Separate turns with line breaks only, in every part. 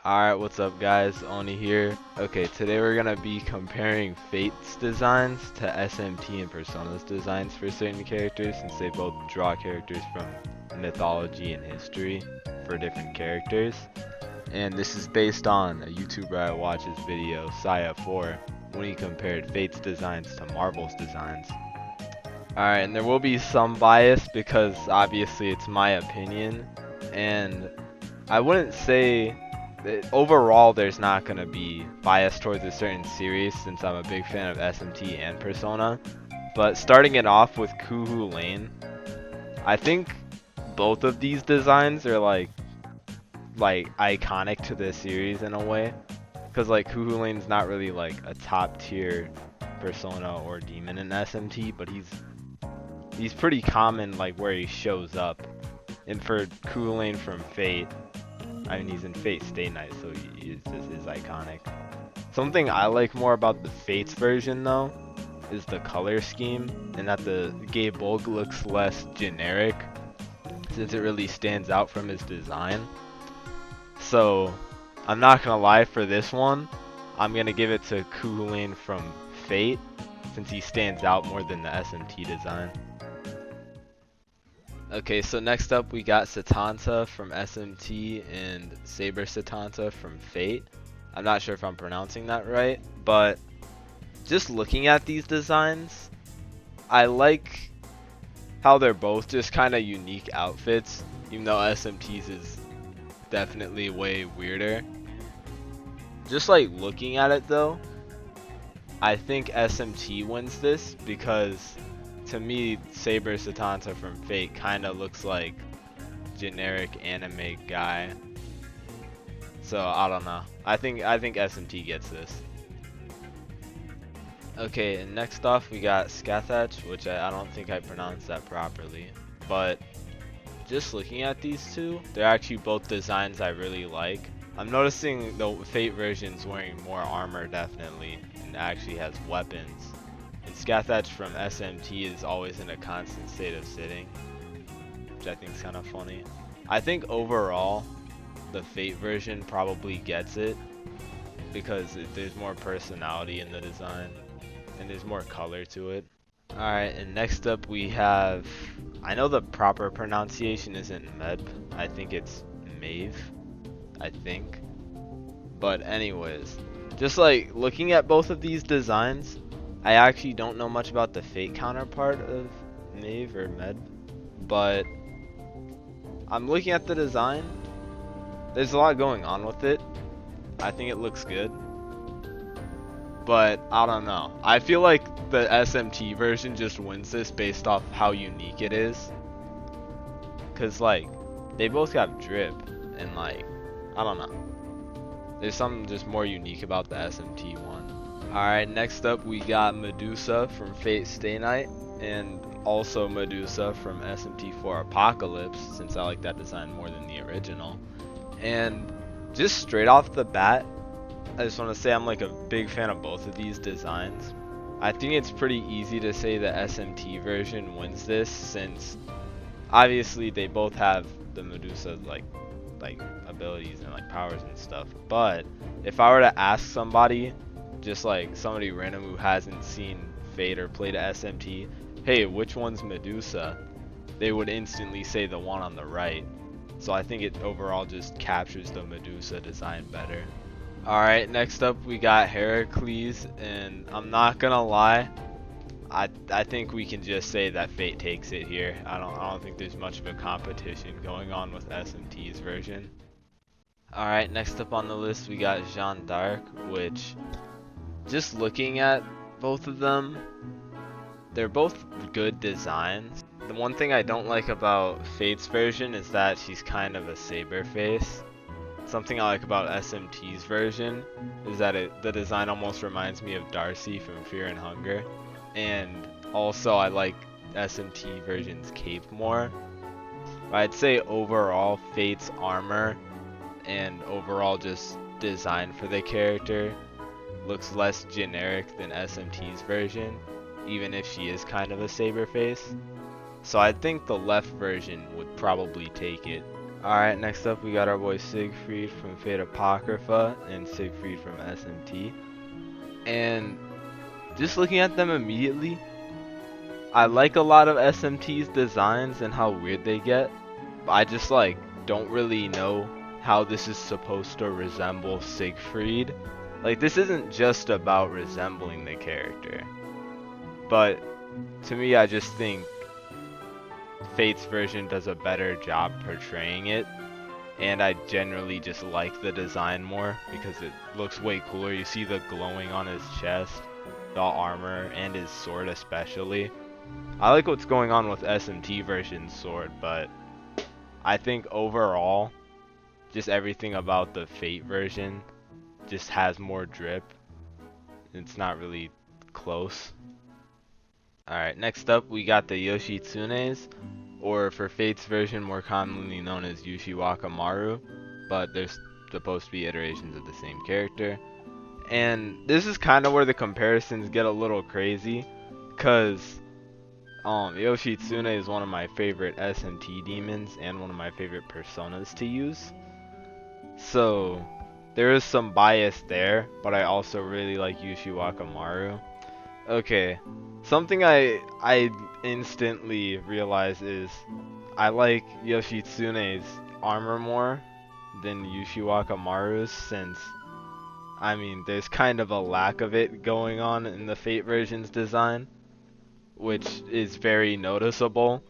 Alright, what's up guys? Oni here. Okay, today we're gonna be comparing Fate's designs to SMT and Persona's designs for certain characters, since they both draw characters from mythology and history for different characters. And this is based on a YouTuber I watch's video, Saya4, when he compared Fate's designs to Marvel's designs. Alright, and there will be some bias because obviously it's my opinion, and I wouldn't say overall there's not going to be bias towards a certain series since I'm a big fan of SMT and Persona. But starting it off with Cu Chulainn, I think both of these designs are like iconic to the series in a way, because like Cu Chulainn's not really like a top tier Persona or demon in SMT, but he's pretty common like where he shows up. And for Cu Chulainn from Fate, I mean, he's in Fate Stay Night, so he is iconic. Something I like more about the Fates version, though, is the color scheme, and that the Gay Bulk looks less generic, since it really stands out from his design. So, I'm not gonna lie, for this one, I'm gonna give it to Cu Chulainn from Fate, since he stands out more than the SMT design. Okay, so next up we got Satanta from SMT and Saber Satanta from Fate. I'm not sure if I'm pronouncing that right, but just looking at these designs, I like how they're both just kind of unique outfits, even though SMT's is definitely way weirder. Just like looking at it though, I think SMT wins this because to me, Saber Satanta from Fate kind of looks like generic anime guy. So I don't know. I think SMT gets this. Okay, and next off we got Scathach, which I don't think I pronounced that properly. But just looking at these two, they're actually both designs I really like. I'm noticing the Fate version's wearing more armor definitely, and actually has weapons. And Scathach from SMT is always in a constant state of sitting, which I think is kind of funny. I think overall, the Fate version probably gets it, because there's more personality in the design, and there's more color to it. Alright, and next up we have, I know the proper pronunciation isn't Meb, I think it's Mave, I think. But anyways, just like looking at both of these designs, I actually don't know much about the Fate counterpart of Mave or Med, but I'm looking at the design. There's a lot going on with it. I think it looks good, but I don't know. I feel like the SMT version just wins this based off how unique it is. Cause like, they both have drip, and like, I don't know. There's something just more unique about the SMT one. Alright, next up we got Medusa from Fate Stay Night, and also Medusa from SMT4 Apocalypse, since I like that design more than the original. And just straight off the bat, I just want to say I'm like a big fan of both of these designs. I think it's pretty easy to say the SMT version wins this, since obviously they both have the Medusa like abilities and like powers and stuff. But if I were to ask somebody, just like somebody random who hasn't seen Fate or played a SMT, hey, which one's Medusa? They would instantly say the one on the right. So I think it overall just captures the Medusa design better. Alright, next up we got Heracles, and I'm not gonna lie, I think we can just say that Fate takes it here. I don't think there's much of a competition going on with SMT's version. Alright, next up on the list we got Jeanne d'Arc, which, just looking at both of them, they're both good designs. The one thing I don't like about Fate's version is that she's kind of a saber face. Something I like about SMT's version is that the design almost reminds me of Darcy from Fear and Hunger. And also I like SMT version's cape more. But I'd say overall Fate's armor and overall just design for the character looks less generic than SMT's version, even if she is kind of a saber face. So I think the left version would probably take it. Alright, next up we got our boy Siegfried from Fate Apocrypha and Siegfried from SMT. And just looking at them immediately, I like a lot of SMT's designs and how weird they get. But I just like don't really know how this is supposed to resemble Siegfried. Like, this isn't just about resembling the character. But to me, I just think Fate's version does a better job portraying it, and I generally just like the design more because it looks way cooler. You see the glowing on his chest, the armor, and his sword especially. I like what's going on with SMT version's sword, but I think overall, just everything about the Fate version just has more drip. It's not really close. Alright, next up we got the Yoshitsunes, or for Fate's version more commonly known as Yushiwaka, but there's supposed to be iterations of the same character. And this is kind of where the comparisons get a little crazy, cause Yoshitsune is one of my favorite SMT demons and one of my favorite personas to use. So there is some bias there, but I also really like Yushiwaka. Okay, something I instantly realize is I like Yoshitsune's armor more than Yushiwaka, since I mean there's kind of a lack of it going on in the Fate version's design, which is very noticeable,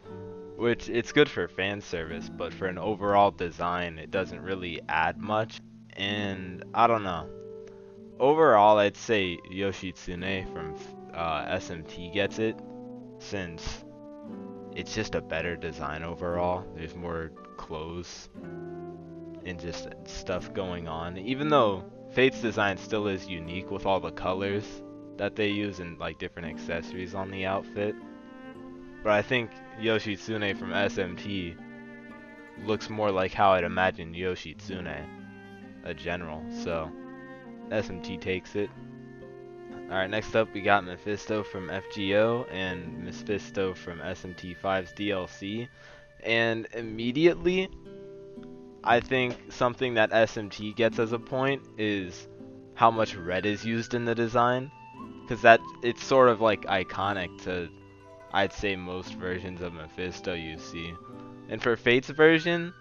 which it's good for fan service, but for an overall design it doesn't really add much. And I don't know, overall I'd say Yoshitsune from SMT gets it, since it's just a better design overall. There's more clothes and just stuff going on, even though Fate's design still is unique with all the colors that they use and like different accessories on the outfit. But I think Yoshitsune from SMT looks more like how I'd imagine Yoshitsune, a general, so SMT takes it. Alright, next up we got Mephisto from FGO and Mephisto from SMT5's DLC. And immediately, I think something that SMT gets as a point is how much red is used in the design. Because that it's sort of like iconic to, I'd say, most versions of Mephisto you see. And for Fate's version,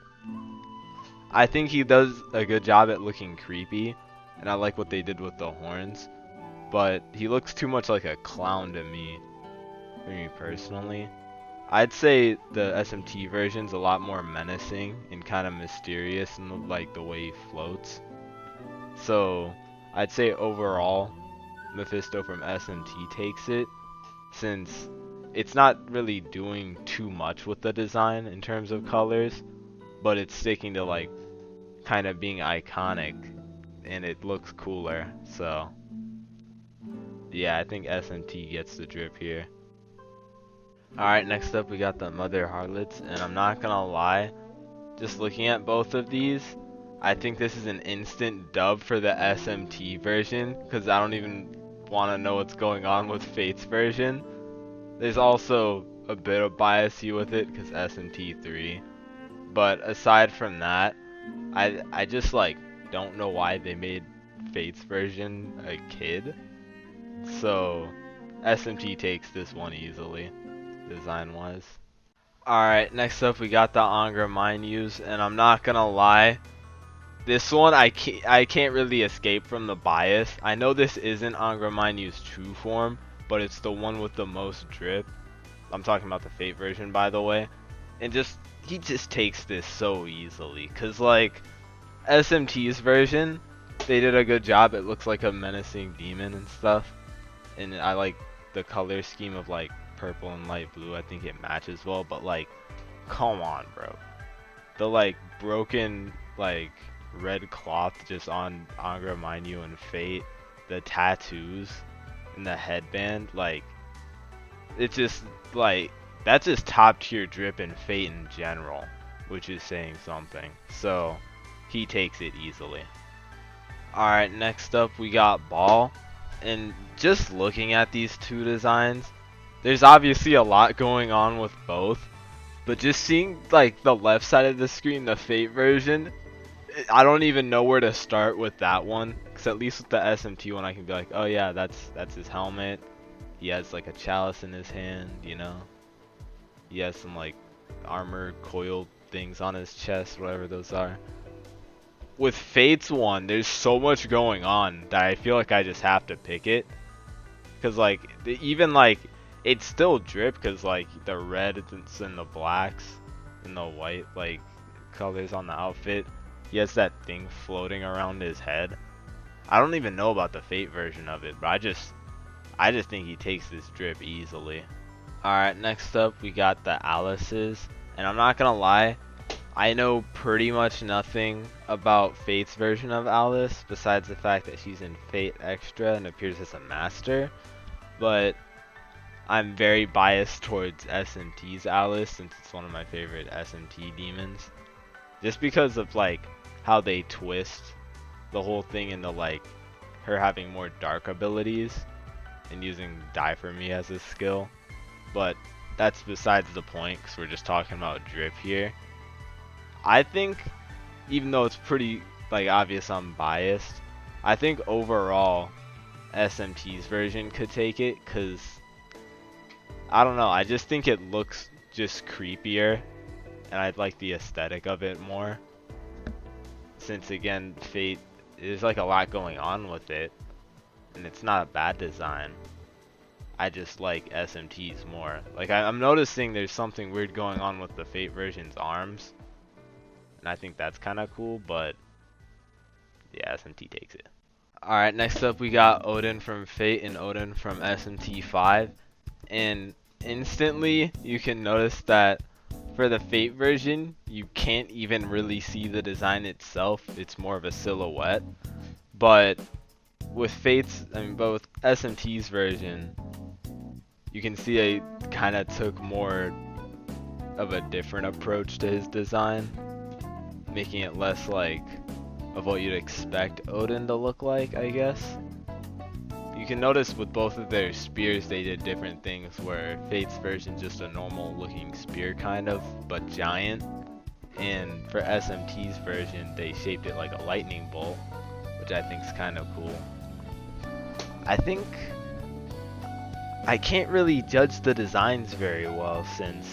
I think he does a good job at looking creepy, and I like what they did with the horns. But he looks too much like a clown to me, for me personally. I'd say the SMT version's a lot more menacing and kind of mysterious in like the way he floats. So I'd say overall, Mephisto from SMT takes it, since it's not really doing too much with the design in terms of colors, but it's sticking to like kind of being iconic, and it looks cooler. So yeah, I think SMT gets the drip here. Alright, next up we got the Mother Harlots, and I'm not gonna lie, just looking at both of these, I think this is an instant dub for the SMT version, because I don't even want to know what's going on with Fate's version. There's also a bit of bias with it, because SMT3, but aside from that, I just like don't know why they made Fate's version a kid. So SMT takes this one easily, design wise. Alright, next up we got the Angra Mainyus, and I'm not gonna lie, this one I can't really escape from the bias. I know this isn't Angra Mainyu's true form, but it's the one with the most drip. I'm talking about the Fate version, by the way. And he just takes this so easily, cause like SMT's version, they did a good job. It looks like a menacing demon and stuff. And I like the color scheme of like purple and light blue. I think it matches well, but like, come on, bro. The like broken like red cloth just on Angra Mainyu and Fate, the tattoos and the headband, like it's just like that's just top tier drip in Fate in general, which is saying something. So he takes it easily. Alright, next up we got Baal. And just looking at these two designs, there's obviously a lot going on with both, But just seeing like the left side of the screen, the Fate version, I don't even know where to start with that one. Cause at least with the SMT one, I can be like, oh yeah, that's his helmet. He has like a chalice in his hand, you know. He has some like armor coil things on his chest, whatever those are. With Fate's one, there's so much going on that I feel like I just have to pick it. Cause like even like it's still drip, cause like the reds and the blacks and the white like colors on the outfit. He has that thing floating around his head. I don't even know about the Fate version of it, but I just think he takes this drip easily. Alright, next up we got the Alices, and I'm not gonna lie, I know pretty much nothing about Fate's version of Alice besides the fact that she's in Fate Extra and appears as a master, but I'm very biased towards SMT's Alice since it's one of my favorite SMT demons. Just because of like how they twist the whole thing into like her having more dark abilities and using Die For Me as a skill. But that's besides the point because we're just talking about drip here. I think, even though it's pretty like obvious I'm biased, I think overall SMT's version could take it because I don't know, I just think it looks just creepier and I like the aesthetic of it more. Since again, Fate, there's like a lot going on with it and it's not a bad design. I just like SMT's more. Like I'm noticing there's something weird going on with the Fate version's arms. And I think that's kind of cool, but yeah, SMT takes it. Alright, next up we got Odin from Fate and Odin from SMT5. And instantly you can notice that for the Fate version, you can't even really see the design itself. It's more of a silhouette. But with but with SMT's version, you can see I kind of took more of a different approach to his design, making it less like of what you'd expect Odin to look like, I guess. You can notice with both of their spears they did different things, where Fate's version just a normal looking spear kind of, but giant. And for SMT's version they shaped it like a lightning bolt, which I think is kind of cool. I think I can't really judge the designs very well since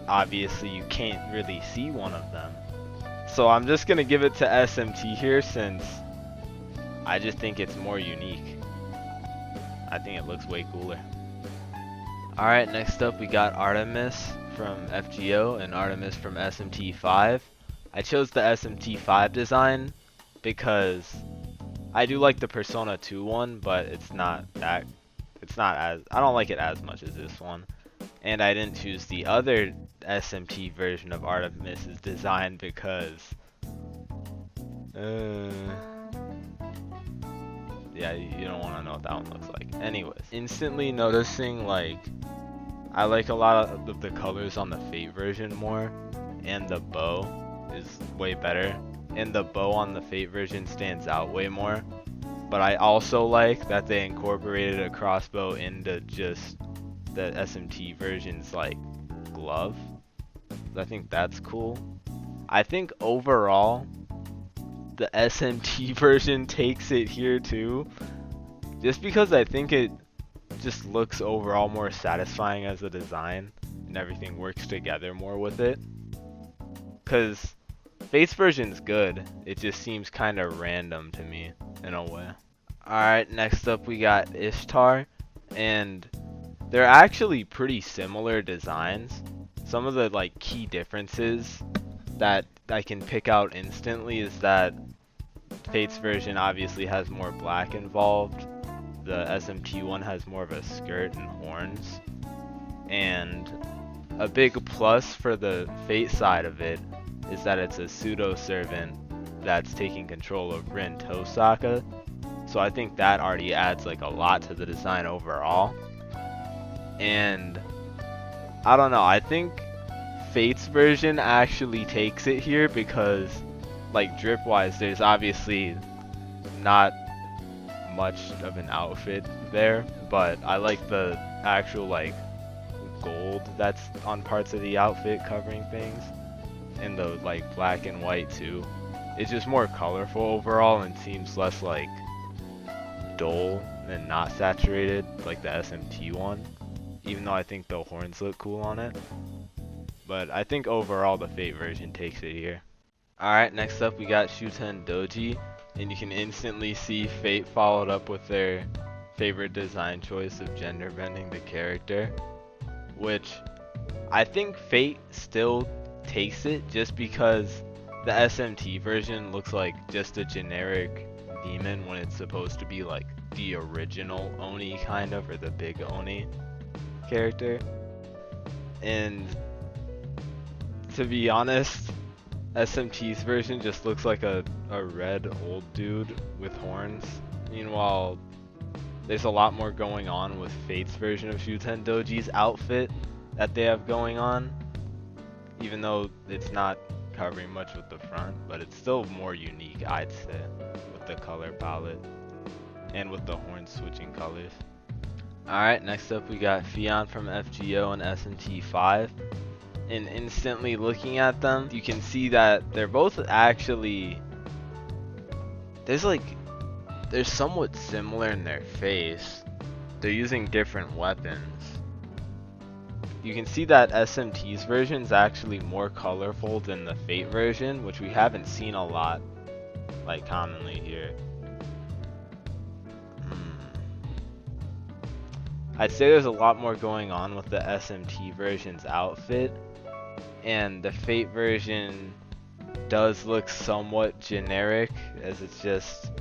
obviously you can't really see one of them. So I'm just gonna give it to SMT here since I just think it's more unique. I think it looks way cooler. Alright, next up we got Artemis from FGO and Artemis from SMT5. I chose the SMT5 design because I do like the Persona 2 one, but I don't like it as much as this one. And I didn't choose the other SMT version of Artemis's design because yeah, you don't want to know what that one looks like. Anyways, instantly noticing like I like a lot of the colors on the Fate version more, and the bow is way better, and the bow on the Fate version stands out way more. But I also like that they incorporated a crossbow into just the SMT version's like glove. I think that's cool. I think overall the SMT version takes it here too, just because I think it just looks overall more satisfying as a design and everything works together more with it. Cause Fate's version's good, it just seems kind of random to me in a way. Alright, next up we got Ishtar, and they're actually pretty similar designs. Some of the like key differences that I can pick out instantly is that Fate's version obviously has more black involved. The SMT one has more of a skirt and horns. And a big plus for the Fate side of it is that it's a pseudo servant that's taking control of Rin Tosaka. So I think that already adds like a lot to the design overall. And I don't know, I think Fate's version actually takes it here because like drip wise there's obviously not much of an outfit there, but I like the actual like gold that's on parts of the outfit covering things, and the like black and white too. It's just more colorful overall and seems less like dull and not saturated like the SMT one, even though I think the horns look cool on it. But I think overall the Fate version takes it here. Alright, next up we got Shuten-Douji, and you can instantly see Fate followed up with their favorite design choice of gender bending the character, which I think Fate still takes it just because the SMT version looks like just a generic demon when it's supposed to be like the original Oni kind of, or the big Oni character. And to be honest, SMT's version just looks like a red old dude with horns. Meanwhile, there's a lot more going on with Fate's version of Shuten-Douji's outfit that they have going on, even though it's not covering much with the front, but it's still more unique, I'd say, with the color palette and with the horn switching colors. Alright, next up we got Fionn from FGO and SMT5, and instantly looking at them, you can see that they're both actually, they're somewhat similar in their face. They're using different weapons. You can see that SMT's version is actually more colorful than the Fate version, which we haven't seen a lot, like commonly here. I'd say there's a lot more going on with the SMT version's outfit, and the Fate version does look somewhat generic, as it's just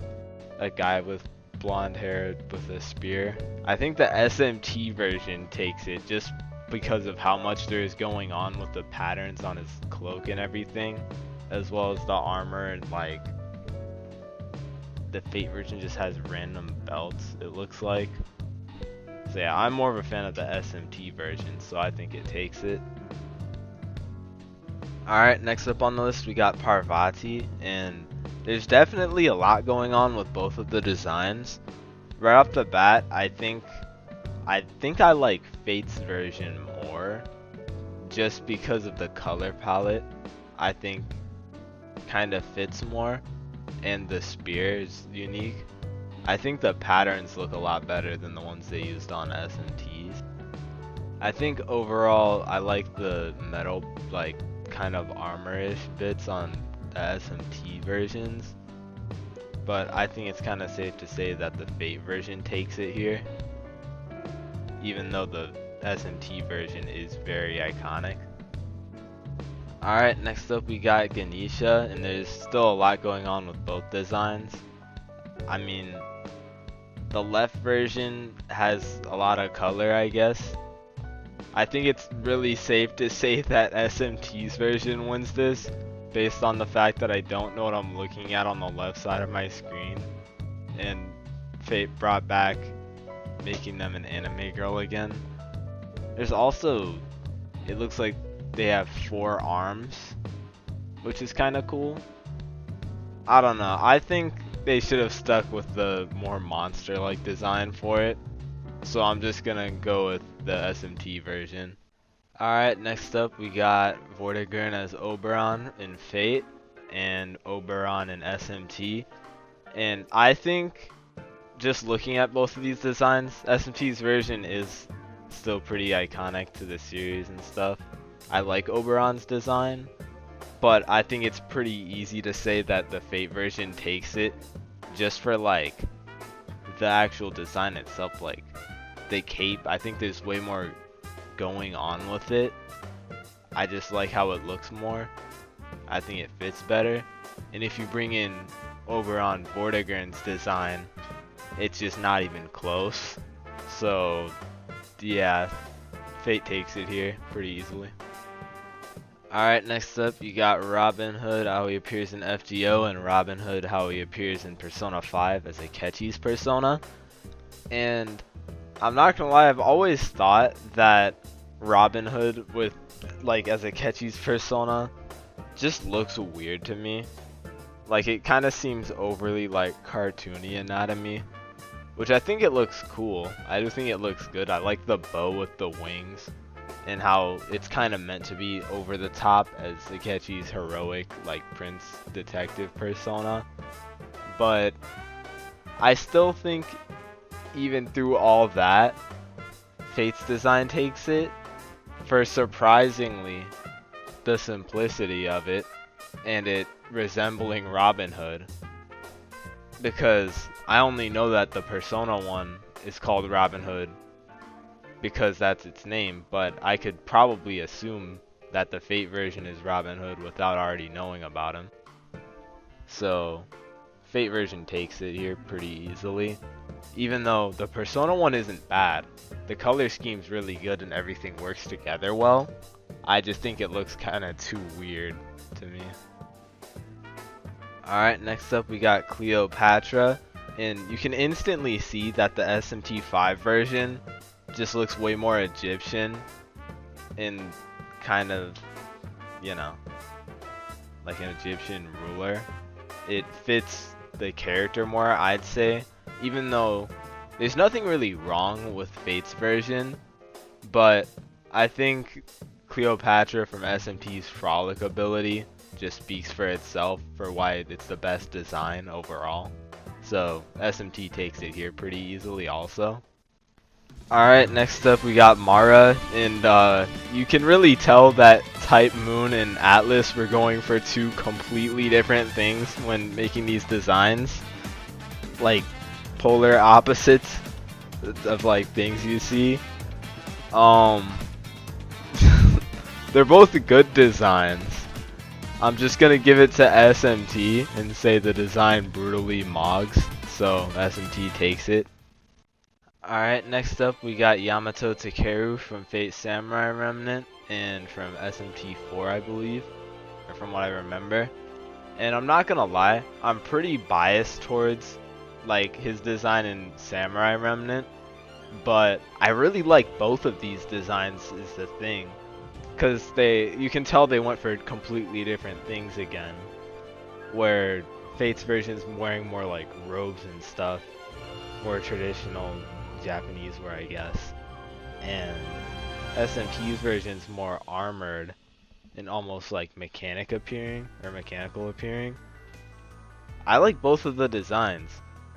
a guy with blonde hair with a spear. I think the SMT version takes it just because of how much there is going on with the patterns on his cloak and everything, as well as the armor, and like the Fate version just has random belts, it looks like. So yeah, I'm more of a fan of the SMT version, so I think it takes it. Alright, next up on the list we got Parvati, and there's definitely a lot going on with both of the designs. Right off the bat, I think I like Fate's version more, just because of the color palette. I think kind of fits more, and the spear is unique. I think the patterns look a lot better than the ones they used on SMTs. I think overall I like the metal, like kind of armor-ish bits on the SMT versions, but I think it's kind of safe to say that the Fate version takes it here, even though the SMT version is very iconic. Alright, next up we got Ganesha, and there's still a lot going on with both designs. I mean, the left version has a lot of color, I guess. I think it's really safe to say that SMT's version wins this, based on the fact that I don't know what I'm looking at on the left side of my screen, and Fate brought back making them an anime girl again. There's also, it looks like they have 4 arms, which is kind of cool. I don't know, I think they should have stuck with the more monster-like design for it, so I'm just gonna go with the SMT version. Alright, next up we got Vortigern as Oberon in Fate, and Oberon in SMT, and I think just looking at both of these designs, SMT's version is still pretty iconic to the series and stuff. I like Oberon's design, but I think it's pretty easy to say that the Fate version takes it just for like the actual design itself, like the cape. I think there's way more going on with it. I just like how it looks more. I think it fits better. And if you bring in Oberon Vortigern's design, it's just not even close. So yeah, Fate takes it here pretty easily. Alright, next up you got Robin Hood, how he appears in FGO, and Robin Hood, how he appears in Persona 5 as a Akechi's persona. And I'm not gonna lie, I've always thought that Robin Hood with like as a Akechi's persona just looks weird to me. Like it kind of seems overly like cartoony anatomy, which I think it looks cool. I do think it looks good. I like the bow with the wings. and how it's kind of meant to be over the top as Akechi's heroic, like, prince detective persona. But I still think, even through all that, Fate's design takes it for surprisingly the simplicity of it and it resembling Robin Hood. Because I only know that the Persona one is called Robin Hood because that's its name, but I could probably assume that the Fate version is Robin Hood without already knowing about him. So, Fate version takes it here pretty easily. Even though the Persona one isn't bad, the color scheme's really good and everything works together well. I just think it looks kind of too weird to me. Alright, next up we got Cleopatra, and you can instantly see that the SMT5 version just looks way more Egyptian and kind of, you know, like an Egyptian ruler. It fits the character more, I'd say, even though there's nothing really wrong with Fate's version, but I think Cleopatra from SMT's frolic ability just speaks for itself for why it's the best design overall. So SMT takes it here pretty easily also. Alright, next up we got Mara, and you can really tell that Type Moon and Atlas were going for two completely different things when making these designs. Like, polar opposites of like things you see. They're both good designs. I'm just gonna give it to SMT and say the design brutally mogs, so SMT takes it. Alright, next up we got Yamato Takeru from Fate Samurai Remnant and from SMT4, I believe, or from what I remember. And I'm not gonna lie, I'm pretty biased towards like his design in Samurai Remnant, but I really like both of these designs is the thing, because you can tell they went for completely different things again, where Fate's version is wearing more like robes and stuff, more traditional Japanese wear, I guess, and SMT's version is more armored and almost like mechanical appearing. I like both of the designs.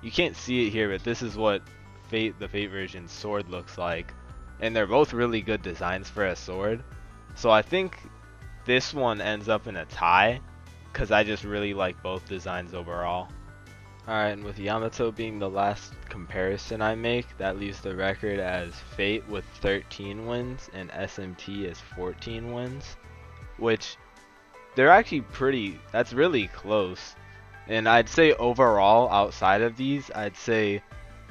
You can't see it here, but this is what the Fate version sword looks like, and they're both really good designs for a sword. So I think this one ends up in a tie, because I just really like both designs overall. Alright, and with Yamato being the last comparison I make, that leaves the record as Fate with 13 wins and SMT as 14 wins, which they're actually that's really close. And I'd say overall, outside of these, I'd say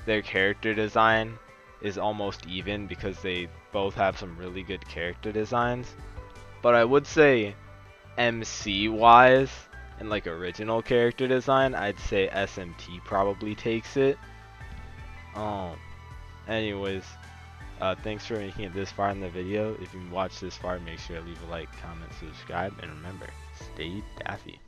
their character design is almost even because they both have some really good character designs. But I would say MC wise and like original character design, I'd say SMT probably takes it. Anyways, thanks for making it this far in the video. If you watched this far, make sure to leave a like, comment, subscribe, and remember, stay daffy.